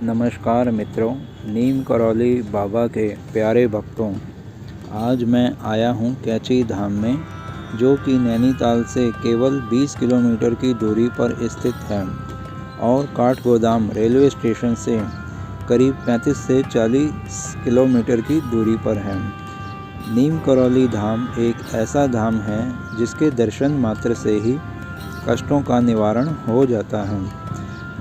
नमस्कार मित्रों, नीम करौली बाबा के प्यारे भक्तों। आज मैं आया हूँ कैंची धाम में, जो कि नैनीताल से केवल 20 किलोमीटर की दूरी पर स्थित है और काठगोदाम रेलवे स्टेशन से करीब 35 से 40 किलोमीटर की दूरी पर है। नीम करौली धाम एक ऐसा धाम है जिसके दर्शन मात्र से ही कष्टों का निवारण हो जाता है।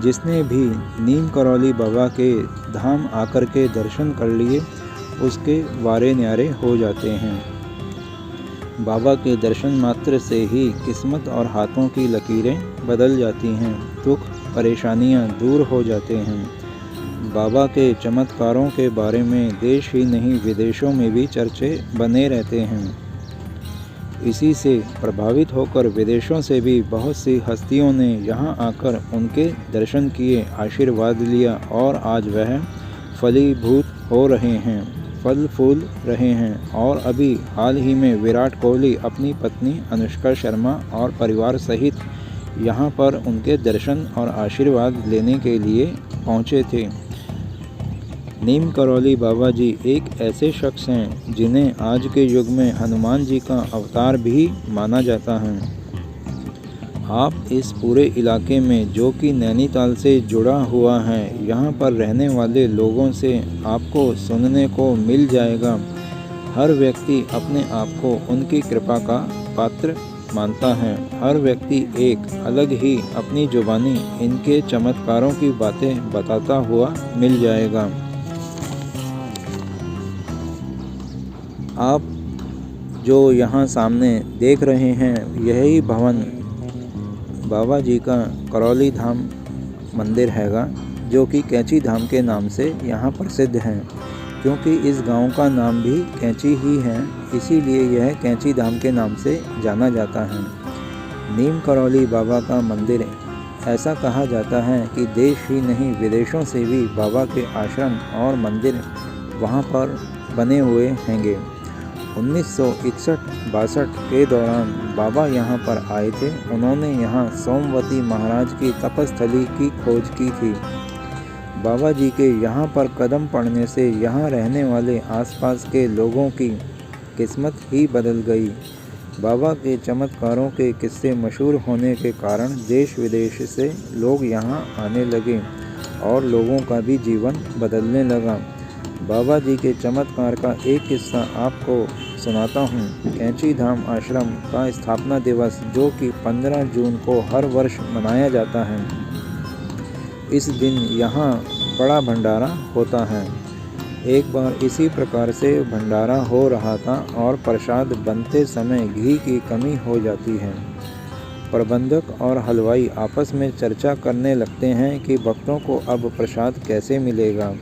जिसने भी नीम करौली बाबा के धाम आकर के दर्शन कर लिए, उसके वारे न्यारे हो जाते हैं। बाबा के दर्शन मात्र से ही किस्मत और हाथों की लकीरें बदल जाती हैं, दुख परेशानियां दूर हो जाते हैं। बाबा के चमत्कारों के बारे में देश ही नहीं विदेशों में भी चर्चे बने रहते हैं। इसी से प्रभावित होकर विदेशों से भी बहुत सी हस्तियों ने यहाँ आकर उनके दर्शन किए, आशीर्वाद लिया और आज वह फलीभूत हो रहे हैं, फल फूल रहे हैं। और अभी हाल ही में विराट कोहली अपनी पत्नी अनुष्का शर्मा और परिवार सहित यहाँ पर उनके दर्शन और आशीर्वाद लेने के लिए पहुँचे थे। नीम करौली बाबा जी एक ऐसे शख्स हैं जिन्हें आज के युग में हनुमान जी का अवतार भी माना जाता है। आप इस पूरे इलाके में, जो कि नैनीताल से जुड़ा हुआ है, यहाँ पर रहने वाले लोगों से आपको सुनने को मिल जाएगा। हर व्यक्ति अपने आप को उनकी कृपा का पात्र मानता है। हर व्यक्ति एक अलग ही अपनी जुबानी इनके चमत्कारों की बातें बताता हुआ मिल जाएगा। आप जो यहाँ सामने देख रहे हैं, यही भवन बाबा जी का करौली धाम मंदिर हैगा, जो कि कैंची धाम के नाम से यहाँ प्रसिद्ध है। क्योंकि इस गांव का नाम भी कैंची ही है, इसीलिए यह कैंची धाम के नाम से जाना जाता है। नीम करौली बाबा का मंदिर ऐसा कहा जाता है कि देश ही नहीं विदेशों से भी बाबा के आश्रम और मंदिर वहाँ पर बने हुए हैंगे। 1961-62 के दौरान बाबा यहाँ पर आए थे। उन्होंने यहाँ सोमवती महाराज की तपस्थली की खोज की थी। बाबा जी के यहाँ पर कदम पड़ने से यहाँ रहने वाले आसपास के लोगों की किस्मत ही बदल गई। बाबा के चमत्कारों के किस्से मशहूर होने के कारण देश विदेश से लोग यहाँ आने लगे और लोगों का भी जीवन बदलने लगा। बाबा जी के चमत्कार का एक किस्सा आपको सुनाता हूँ। कैंची धाम आश्रम का स्थापना दिवस, जो कि 15 जून को हर वर्ष मनाया जाता है, इस दिन यहाँ बड़ा भंडारा होता है। एक बार इसी प्रकार से भंडारा हो रहा था और प्रसाद बनते समय घी की कमी हो जाती है। प्रबंधक और हलवाई आपस में चर्चा करने लगते हैं कि भक्तों को अब प्रसाद कैसे मिलेगा।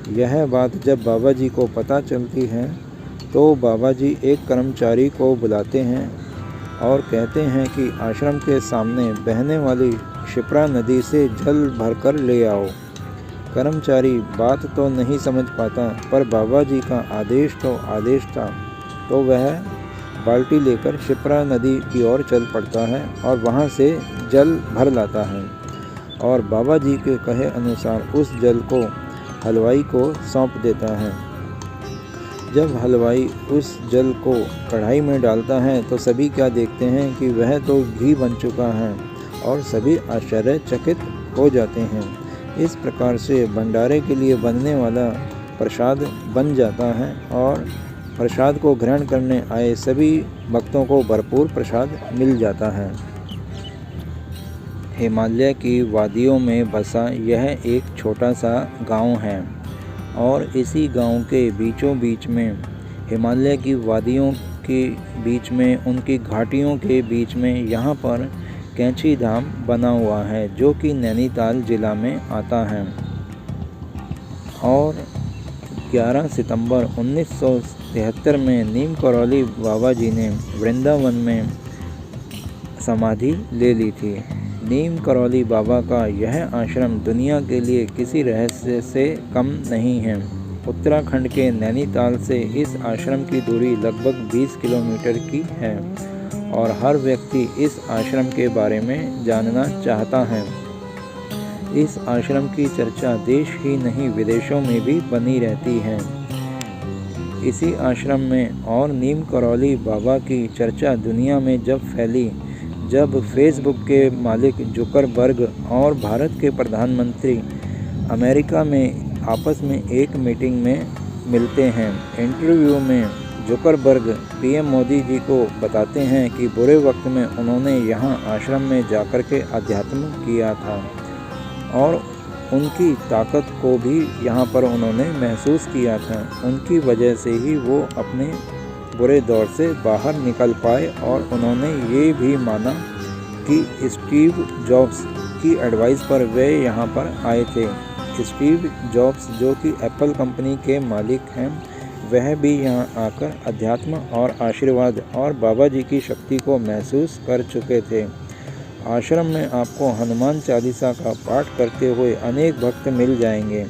यह बात जब बाबा जी को पता चलती है तो बाबा जी एक कर्मचारी को बुलाते हैं और कहते हैं कि आश्रम के सामने बहने वाली शिप्रा नदी से जल भरकर ले आओ। कर्मचारी बात तो नहीं समझ पाता, पर बाबा जी का आदेश तो आदेश था, तो वह बाल्टी लेकर शिप्रा नदी की ओर चल पड़ता है और वहाँ से जल भर लाता है और बाबा जी के कहे अनुसार उस जल को हलवाई को सौंप देता है। जब हलवाई उस जल को कढ़ाई में डालता है तो सभी क्या देखते हैं कि वह तो घी बन चुका है और सभी आश्चर्यचकित हो जाते हैं। इस प्रकार से भंडारे के लिए बनने वाला प्रसाद बन जाता है और प्रसाद को ग्रहण करने आए सभी भक्तों को भरपूर प्रसाद मिल जाता है। हिमालय की वादियों में बसा यह एक छोटा सा गांव है और इसी गांव के बीचों बीच में, हिमालय की वादियों के बीच में, उनकी घाटियों के बीच में यहाँ पर कैंची धाम बना हुआ है, जो कि नैनीताल जिला में आता है। और 11 सितंबर 1973 में नीम करौली बाबा जी ने वृंदावन में समाधि ले ली थी। नीम करौली बाबा का यह आश्रम दुनिया के लिए किसी रहस्य से कम नहीं है। उत्तराखंड के नैनीताल से इस आश्रम की दूरी लगभग 20 किलोमीटर की है और हर व्यक्ति इस आश्रम के बारे में जानना चाहता है। इस आश्रम की चर्चा देश ही नहीं विदेशों में भी बनी रहती है। इसी आश्रम में और नीम करौली बाबा की चर्चा दुनिया में जब फैली, जब फेसबुक के मालिक जुकरबर्ग और भारत के प्रधानमंत्री अमेरिका में आपस में एक मीटिंग में मिलते हैं। इंटरव्यू में जुकरबर्ग पीएम मोदी जी को बताते हैं कि बुरे वक्त में उन्होंने यहाँ आश्रम में जाकर के अध्यात्म किया था और उनकी ताकत को भी यहाँ पर उन्होंने महसूस किया था। उनकी वजह से ही वो अपने बुरे दौर से बाहर निकल पाए और उन्होंने ये भी माना कि स्टीव जॉब्स की एडवाइस पर वे यहाँ पर आए थे। स्टीव जॉब्स जो कि एप्पल कंपनी के मालिक हैं, वह भी यहाँ आकर अध्यात्म और आशीर्वाद और बाबा जी की शक्ति को महसूस कर चुके थे। आश्रम में आपको हनुमान चालीसा का पाठ करते हुए अनेक भक्त मिल जाएंगे।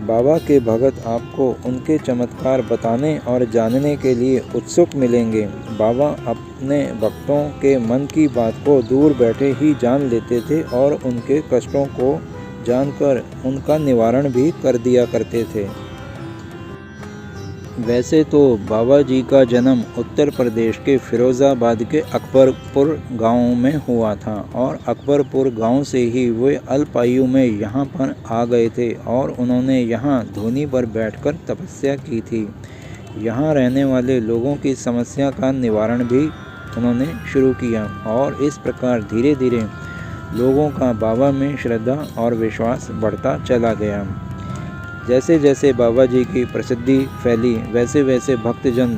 बाबा के भगत आपको उनके चमत्कार बताने और जानने के लिए उत्सुक मिलेंगे। बाबा अपने भक्तों के मन की बात को दूर बैठे ही जान लेते थे और उनके कष्टों को जानकर उनका निवारण भी कर दिया करते थे। वैसे तो बाबा जी का जन्म उत्तर प्रदेश के फिरोज़ाबाद के अकबरपुर गांव में हुआ था और अकबरपुर गांव से ही वे अल्पायु में यहाँ पर आ गए थे और उन्होंने यहाँ धूनी पर बैठकर तपस्या की थी। यहाँ रहने वाले लोगों की समस्या का निवारण भी उन्होंने शुरू किया और इस प्रकार धीरे धीरे लोगों का बाबा में श्रद्धा और विश्वास बढ़ता चला गया। जैसे जैसे बाबा जी की प्रसिद्धि फैली, वैसे वैसे भक्तजन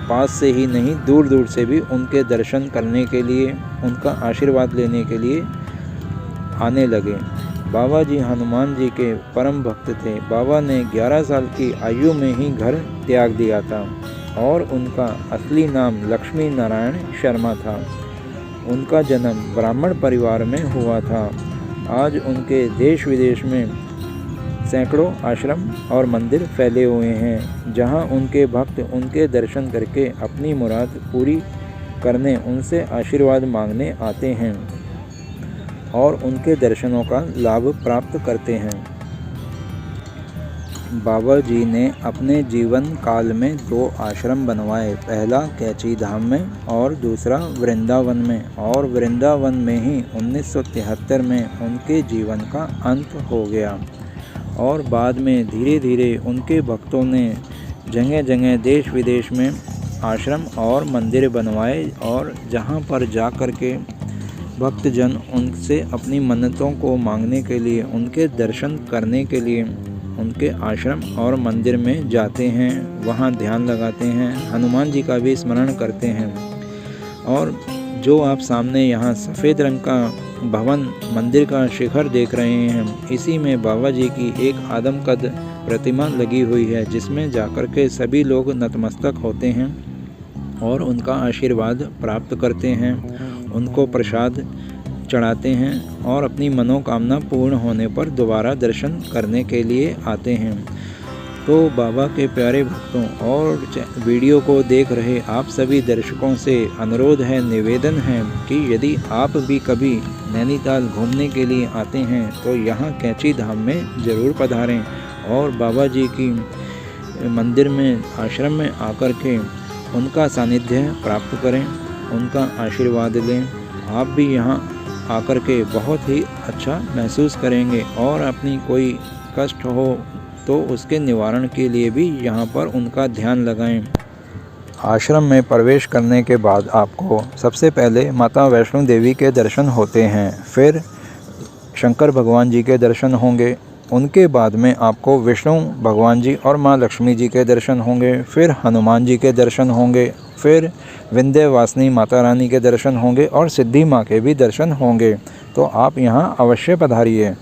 पास से ही नहीं दूर दूर से भी उनके दर्शन करने के लिए, उनका आशीर्वाद लेने के लिए आने लगे। बाबा जी हनुमान जी के परम भक्त थे। बाबा ने 11 साल की आयु में ही घर त्याग दिया था और उनका असली नाम लक्ष्मी नारायण शर्मा था। उनका जन्म ब्राह्मण परिवार में हुआ था। आज उनके देश विदेश में सैकड़ों आश्रम और मंदिर फैले हुए हैं, जहां उनके भक्त उनके दर्शन करके अपनी मुराद पूरी करने, उनसे आशीर्वाद मांगने आते हैं और उनके दर्शनों का लाभ प्राप्त करते हैं। बाबा जी ने अपने जीवन काल में 2 आश्रम बनवाए, पहला कैची धाम में और दूसरा वृंदावन में, और वृंदावन में ही 1973 में उनके जीवन का अंत हो गया। और बाद में धीरे धीरे उनके भक्तों ने जगह जगह देश विदेश में आश्रम और मंदिर बनवाए और जहां पर जा कर के भक्तजन उनसे अपनी मन्नतों को मांगने के लिए, उनके दर्शन करने के लिए उनके आश्रम और मंदिर में जाते हैं, वहां ध्यान लगाते हैं, हनुमान जी का भी स्मरण करते हैं। और जो आप सामने यहाँ सफ़ेद रंग का भवन मंदिर का शिखर देख रहे हैं, इसी में बाबा जी की एक आदमकद प्रतिमा लगी हुई है, जिसमें जाकर के सभी लोग नतमस्तक होते हैं और उनका आशीर्वाद प्राप्त करते हैं, उनको प्रसाद चढ़ाते हैं और अपनी मनोकामना पूर्ण होने पर दोबारा दर्शन करने के लिए आते हैं। तो बाबा के प्यारे भक्तों और वीडियो को देख रहे आप सभी दर्शकों से अनुरोध है, निवेदन है कि यदि आप भी कभी नैनीताल घूमने के लिए आते हैं तो यहाँ कैची धाम में ज़रूर पधारें और बाबा जी की मंदिर में, आश्रम में आकर के उनका सानिध्य प्राप्त करें, उनका आशीर्वाद लें। आप भी यहाँ आकर के बहुत ही अच्छा महसूस करेंगे और अपनी कोई कष्ट हो तो उसके निवारण के लिए भी यहाँ पर उनका ध्यान लगाएं। आश्रम में प्रवेश करने के बाद आपको सबसे पहले माता वैष्णो देवी के दर्शन होते हैं, फिर शंकर भगवान जी के दर्शन होंगे, उनके बाद में आपको विष्णु भगवान जी और माँ लक्ष्मी जी के दर्शन होंगे, फिर हनुमान जी के दर्शन होंगे, फिर विंध्यवासिनी माता रानी के दर्शन होंगे और सिद्धि माँ के भी दर्शन होंगे। तो आप यहाँ अवश्य पधारिए।